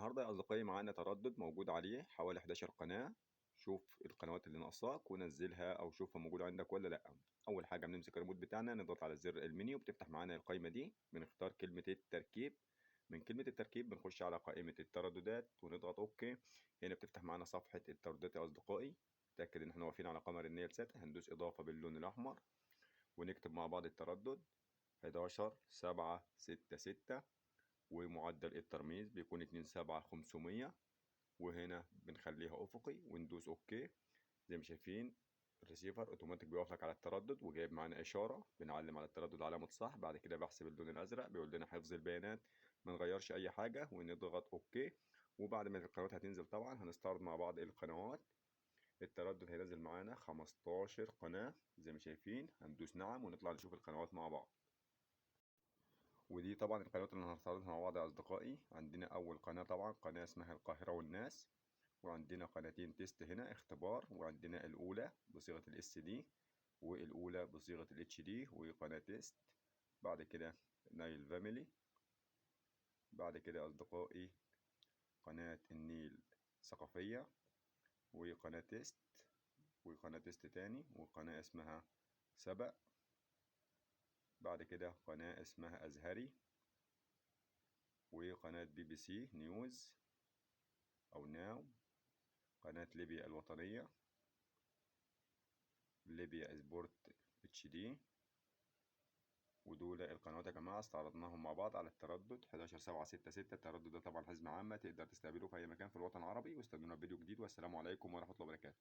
النهارده يا أصدقائي معانا تردد موجود عليه حوالي 11 قناة. شوف القنوات اللي ناقصاك ونزلها أو شوفها موجودة عندك ولا لأ. أول حاجة بنمسك الريموت بتاعنا نضغط على زر المنيو بتفتح معانا القائمة دي، بنختار كلمة التركيب. من كلمة التركيب بنخش على قائمة الترددات ونضغط أوكي. هنا بتفتح معانا صفحة الترددات يا أصدقائي. تأكد إن احنا واقفين على قمر النيل سات، هندوس إضافة باللون الأحمر ونكتب مع بعض التردد 11,766، ومعدل الترميز بيكون 27500. وهنا بنخليها افقي وندوس اوكي. زي ما شايفين الريسيفر اوتوماتيك بيوافق على التردد وجايب معانا اشاره، بنعلم على التردد علامه صح، بعد كده بحسب اللون الازرق بيقول لنا حفظ البيانات، ما نغيرش اي حاجه ونضغط اوكي. وبعد ما القنوات هتنزل طبعا هنستعرض مع بعض القنوات. التردد هينزل معانا 15 قناه زي ما شايفين، هندوس نعم ونطلع نشوف القنوات مع بعض. ودي طبعا القنوات اللي هنستعرضها مع بعض يا أصدقائي. عندنا أول قناة طبعا قناة اسمها القاهرة والناس، وعندنا قناتين تيست هنا اختبار، وعندنا الأولى بصيغة الاس دي والأولى بصيغة الاتش دي وقناة تيست. بعد كده نايل فاميلي. بعد كده يا أصدقائي قناة النيل ثقافية وقناة تيست وقناة تيست تاني وقناة اسمها سبأ. بعد كده قناة اسمها أزهري وقناة بي بي سي نيوز أو ناو. قناة ليبيا الوطنية، ليبيا سبورت اتش دي. ودول القنوات يا جماعة استعرضناهم مع بعض على التردد 11766. التردد ده طبعا حزمة عامة تقدر تستقبله في أي مكان في الوطن العربي، واستنونا في فيديو جديد، والسلام عليكم ورحمة الله وبركاته.